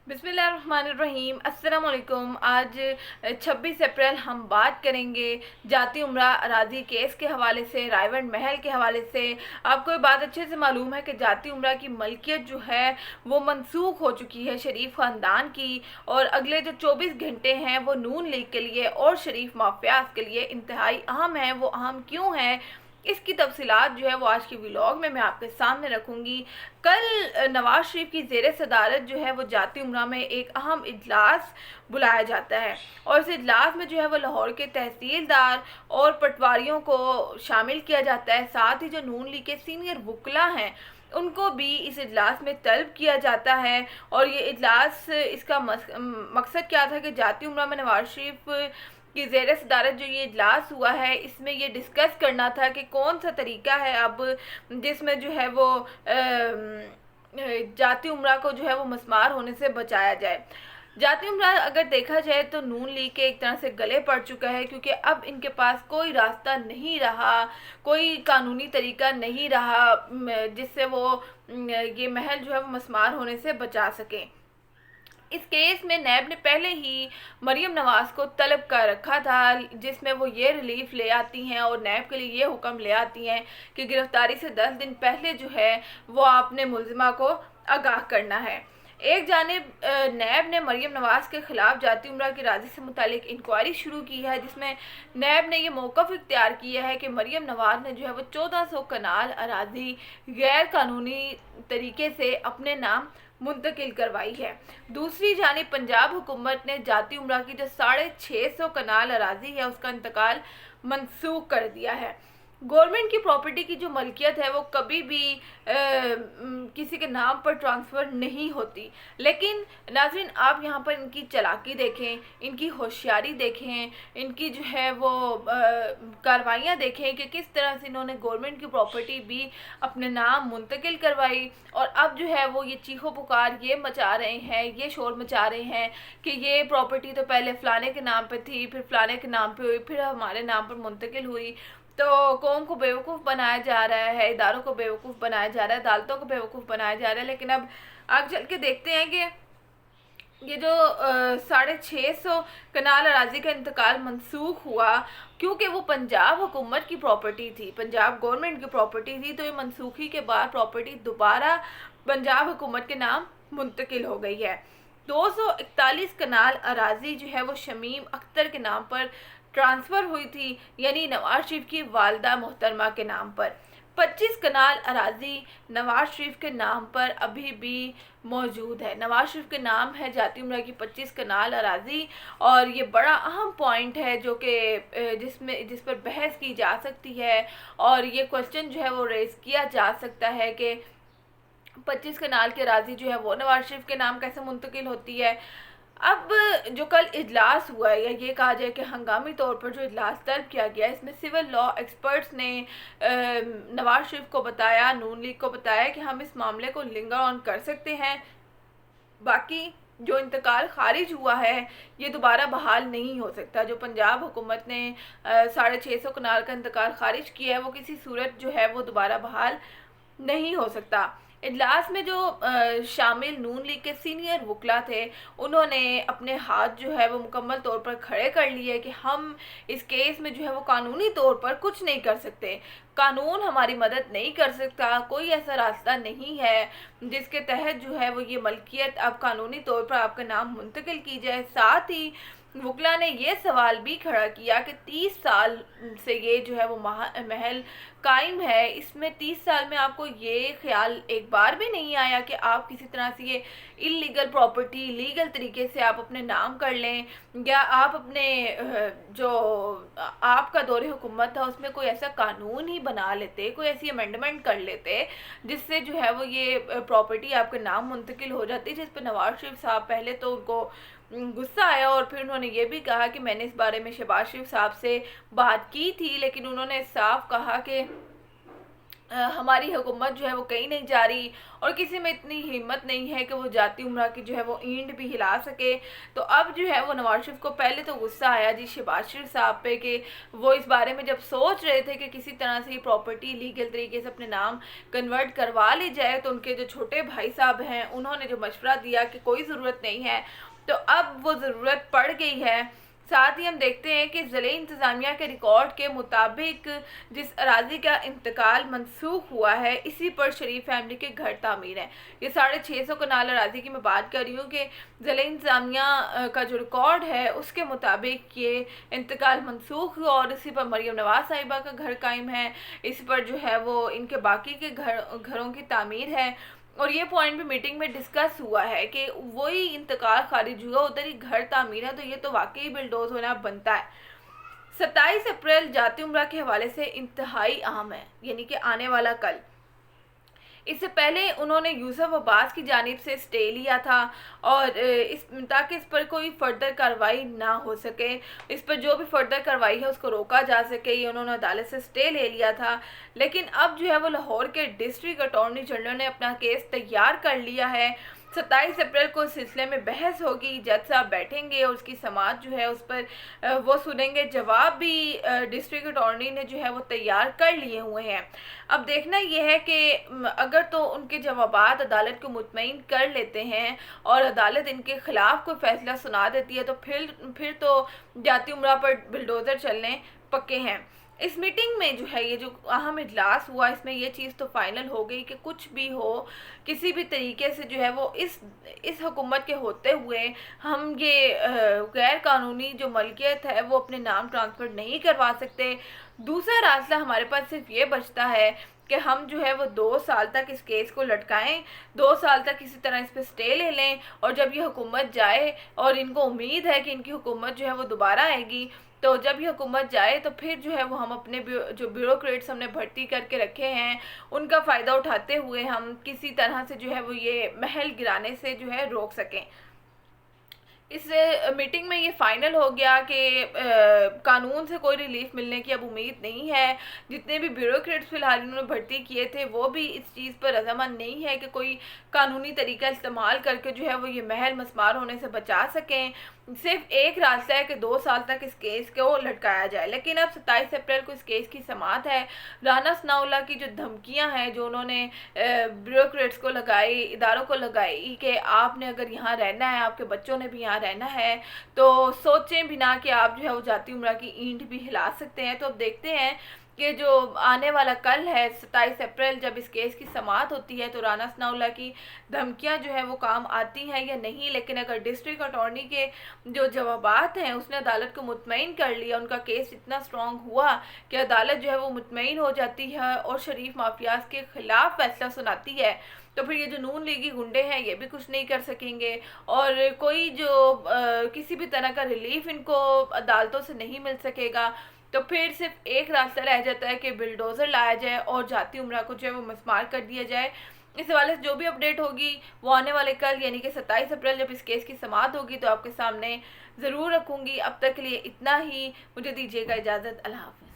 बिस्मिल्लाहिर्रहमानिर्रहीम। अस्सलाम वालेकुम। आज 26 अप्रैल हम बात करेंगे जाती उम्रा अराजी केस के हवाले से, रायवंड महल के हवाले से। आपको ये बात अच्छे से मालूम है कि जाती उम्रा की मलकियत जो है वो मनसूख हो चुकी है शरीफ ख़ानदान की, और अगले जो 24 घंटे हैं वो नून लीग के लिए और शरीफ माफियाज के लिए इंतहाई अहम हैं। वो अहम क्यों हैं, इसकी तफसीलात जो है वो आज के व्लॉग में मैं आपके सामने रखूँगी। कल नवाज शरीफ की ज़ेर सदारत जो है वो जाती उम्रा में एक अहम इजलास बुलाया जाता है, और इस इजलास में जो है वो लाहौर के तहसीलदार और पटवारियों को शामिल किया जाता है। साथ ही जो नून लीग के सीनियर वकला हैं उनको भी इस इजलास में तलब किया जाता है। और ये इजलास, इसका मकसद क्या था कि जाती उम्रा में नवाज शरीफ की ज़ेर सदारत जो ये इजलास हुआ है इसमें ये डिस्कस करना था कि कौन सा तरीका है अब जिसमें जो है वो जाती उम्रा को जो है वो मस्मार होने से बचाया जाए। जाती उम्रा अगर देखा जाए तो नून लीग के एक तरह से गले पड़ चुका है, क्योंकि अब इनके पास कोई रास्ता नहीं रहा, कोई कानूनी तरीका नहीं रहा जिससे वो ये महल जो है वो मस्मार होने से बचा सकें। इस केस में नैब ने पहले ही मरीम नवाज को तलब कर रखा था, जिसमें वो ये रिलीफ ले आती हैं और नैब के लिए ये हुक्म ले आती हैं कि गिरफ्तारी से 10 दिन पहले जो है वो आपने मुलजिमा को आगाह करना है। एक जानिब नैब ने मरीम नवाज के खिलाफ जाती उम्रा की राजी से मुतालिक इंक्वायरी शुरू की है, जिसमें नैब ने ये मौक़िफ़ इख्तियार किया है कि मरीम नवाज ने जो है वो 1400 कनाल अराजी गैर कानूनी तरीके से अपने नाम मुंतकिल करवाई है। दूसरी जानिब पंजाब हुकूमत ने जाती उम्रा की जो 650 कनाल अराजी है उसका इंतकाल मनसूख कर दिया है। गवर्नमेंट की प्रॉपर्टी की जो मलकियत है वो कभी भी किसी के नाम पर ट्रांसफ़र नहीं होती, लेकिन नाज़रीन आप यहाँ पर इनकी चालाकी देखें, इनकी होशियारी देखें, इनकी जो है वो कार्रवाइयाँ देखें कि किस तरह से इन्होंने गवर्नमेंट की प्रॉपर्टी भी अपने नाम मुंतकिल करवाई। और अब जो है वो ये चीखो पुकार ये मचा रहे हैं, ये शोर मचा रहे हैं कि ये प्रॉपर्टी तो पहले फ़लाने के नाम पे थी, फिर फ़लाने के नाम पे हुई, फिर हमारे नाम पर मुंतकिल हुई। तो कौम को बेवकूफ़ बनाया जा रहा है, इदारों को बेवकूफ़ बनाया जा रहा है, अदालतों को बेवकूफ़ बनाया जा रहा है। लेकिन अब आगे चल के देखते हैं कि ये जो 650 कनाल अराजी का इंतकाल मनसूख हुआ, क्योंकि वो पंजाब हुकूमत की प्रॉपर्टी थी, पंजाब गवर्नमेंट की प्रॉपर्टी थी, तो ये मनसूखी के बाद प्रॉपर्टी दोबारा पंजाब हुकूमत के नाम मुंतकिल हो गई है। 241 कनाल अराजी जो है वो शमीम अख्तर के नाम पर ट्रांसफ़र हुई थी, यानी नवाज शरीफ की वालदा मोहतरमा के नाम पर। 25 कनाल अराजी नवाज शरीफ के नाम पर अभी भी मौजूद है। नवाज शरीफ के नाम है जाती उम्रा की 25 कनाल अराजी, और ये बड़ा अहम पॉइंट है जो कि जिस पर बहस की जा सकती है, और ये क्वेश्चन जो है वो रेज़ किया जा सकता है कि 25 कनाल की अराजी जो है वो नवाज शरीफ के नाम कैसे मुंतकिल होती है। अब जो कल इजलास हुआ है, या ये कहा जाए कि हंगामी तौर पर जो इजलास तलब किया गया, इसमें सिविल लॉ एक्सपर्ट्स ने नवाज शरीफ को बताया, नून लीग को बताया कि हम इस मामले को लिंगर ऑन कर सकते हैं, बाकी जो इंतकाल खारिज हुआ है ये दोबारा बहाल नहीं हो सकता। जो पंजाब हुकूमत ने 650 कनाल का इंतकाल खारिज किया है वो किसी सूरत जो है वो दोबारा बहाल नहीं हो सकता। इजलास में जो शामिल नून लीग के सीनियर वकला थे उन्होंने अपने हाथ जो है वो मुकम्मल तौर पर खड़े कर लिए कि हम इस केस में जो है वो कानूनी तौर पर कुछ नहीं कर सकते, कानून हमारी मदद नहीं कर सकता, कोई ऐसा रास्ता नहीं है जिसके तहत जो है वो ये मलकियत अब कानूनी तौर पर आपका नाम मुंतकिल की जाए। साथ ही वकला ने ये सवाल भी खड़ा किया कि 30 साल से ये जो है वो महल कायम है, इसमें 30 साल में आपको ये ख्याल एक बार भी नहीं आया कि आप किसी तरह से ये इलीगल प्रॉपर्टी लीगल तरीके से आप अपने नाम कर लें, या आप अपने जो आपका दौरे हुकूमत था उसमें कोई ऐसा कानून ही बना लेते, कोई ऐसी अमेंडमेंट कर लेते जिससे जो है वो ये प्रॉपर्टी आपके नाम मुंतकिल हो जाती। जिस पर नवाज शरीफ साहब पहले तो उनको गुस्सा आया, और फिर उन्होंने ये भी कहा कि मैंने इस बारे में शहबाज शरीफ साहब से बात की थी, लेकिन उन्होंने साफ कहा कि हमारी हुकूमत जो है वो कहीं नहीं जा रही और किसी में इतनी हिम्मत नहीं है कि वो जाती उम्रा की जो है वो ईंट भी हिला सके। तो अब जो है वो नवाज शरीफ को पहले तो गुस्सा आया जी शहबाज शरीफ साहब पे कि वो इस बारे में जब सोच रहे थे कि किसी तरह से ये प्रॉपर्टी लीगल तरीके से अपने नाम कन्वर्ट करवा ली जाए, तो उनके जो छोटे भाई साहब हैं उन्होंने जो मशवरा दिया कि कोई ज़रूरत नहीं है, तो अब वो ज़रूरत पड़ गई है। साथ ही हम देखते हैं कि ज़िले इंतज़ामिया के रिकॉर्ड के मुताबिक जिस अराजी का इंतकाल मनसूख हुआ है, इसी पर शरीफ फैमिली के घर तामीर हैं। ये 650 कनाल अराजी की मैं बात कर रही हूँ कि ज़िले इंतज़ामिया का जो रिकॉर्ड है उसके मुताबिक ये इंतकाल मनसूख हुआ और इसी पर मरियम नवाज़ साहिबा का घर कायम है, इस पर जो है वो इनके बाकी के घरों की तामीर है। और ये पॉइंट भी मीटिंग में डिस्कस हुआ है कि वही इंतकाल खारिज हुआ, उधर ही घर तामीर है, तो ये तो वाकई बिल्डोज होना बनता है। 27 अप्रैल जाती उम्रा के हवाले से इंतहाई अहम है, यानी कि आने वाला कल। इससे पहले उन्होंने यूसुफ अब्बास की जानिब से स्टे लिया था और ताकि इस पर कोई फर्दर कार्रवाई ना हो सके, इस पर जो भी फर्दर कार्रवाई है उसको रोका जा सके, ये उन्होंने अदालत से स्टे ले लिया था। लेकिन अब जो है वो लाहौर के डिस्ट्रिक्ट अटॉर्नी जनरल ने अपना केस तैयार कर लिया है। 27 अप्रैल को इस सिलसिले में बहस होगी, जज साहब बैठेंगे और उसकी समाअत जो है उस पर वो सुनेंगे। जवाब भी डिस्ट्रिक्ट अटॉर्नी ने जो है वो तैयार कर लिए हुए हैं। अब देखना ये है कि अगर तो उनके जवाबात अदालत को मुतमईन कर लेते हैं और अदालत इनके खिलाफ कोई फैसला सुना देती है, तो फिर तो जाती उम्रा पर बिल्डोज़र चलने पक्के हैं। इस मीटिंग में जो है ये जो अहम इजलास हुआ, इसमें ये चीज़ तो फाइनल हो गई कि कुछ भी हो, किसी भी तरीके से जो है वो इस हुकूमत के होते हुए हम ये गैर कानूनी जो मलकियत है वो अपने नाम ट्रांसफ़र नहीं करवा सकते। दूसरा रास्ता हमारे पास सिर्फ ये बचता है कि हम जो है वो 2 साल तक इस केस को लटकाएं, 2 साल तक किसी तरह इस पर स्टे ले लें, और जब ये हुकूमत जाए और इनको उम्मीद है कि इनकी हुकूमत जो है वो दोबारा आएगी, तो जब ये हुकूमत जाए तो फिर जो है वो हम अपने जो ब्यूरोक्रेट्स हमने भर्ती करके रखे हैं उनका फ़ायदा उठाते हुए हम किसी तरह से जो है वो ये महल गिराने से जो है रोक सकें। इस मीटिंग में ये फाइनल हो गया कि कानून से कोई रिलीफ मिलने की अब उम्मीद नहीं है। जितने भी ब्यूरोक्रेट्स फ़िलहाल इन्होंने भर्ती किए थे वो भी इस चीज़ पर रज़ामंद नहीं है कि कोई कानूनी तरीका इस्तेमाल करके जो है वो ये महल मस्मार होने से बचा सकें। सिर्फ एक रास्ता है कि 2 साल तक इस केस को लटकाया जाए। लेकिन अब 27 अप्रैल को इस केस की समाअत है। राना सनाउल्लाह की जो धमकियां हैं जो उन्होंने ब्यूरोक्रेट्स को लगाई, इदारों को लगाई कि आपने अगर यहाँ रहना है, आपके बच्चों ने भी यहाँ रहना है, तो सोचें बिना कि आप जो है वो जाती उम्रा की ईंट भी हिला सकते हैं। तो अब देखते हैं कि जो आने वाला कल है 27 अप्रैल जब इस केस की समाअत होती है, तो राना सनाउल्लाह की धमकियां जो है वो काम आती हैं या नहीं। लेकिन अगर डिस्ट्रिक्ट अटॉर्नी के जो जवाबात हैं उसने अदालत को मुतमईन कर लिया, उनका केस इतना स्ट्रॉन्ग हुआ कि अदालत जो है वो मुतमईन हो जाती है और शरीफ माफियाज के खिलाफ फैसला सुनाती है, तो फिर ये जो नून लीगी गुंडे हैं ये भी कुछ नहीं कर सकेंगे और कोई जो किसी भी तरह का रिलीफ इनको अदालतों से नहीं मिल सकेगा। तो फिर सिर्फ एक रास्ता रह जाता है कि बिल्डोज़र लाया जाए और जाती उम्रा को जो है वो मस्मार कर दिया जाए। इस हवाले से जो भी अपडेट होगी वो आने वाले कल यानी कि 27 अप्रैल जब इस केस की समाअत होगी तो आपके सामने ज़रूर रखूँगी। अब तक के लिए इतना ही, मुझे दीजिएगा इजाज़त। अल्लाह हाफ़िज़।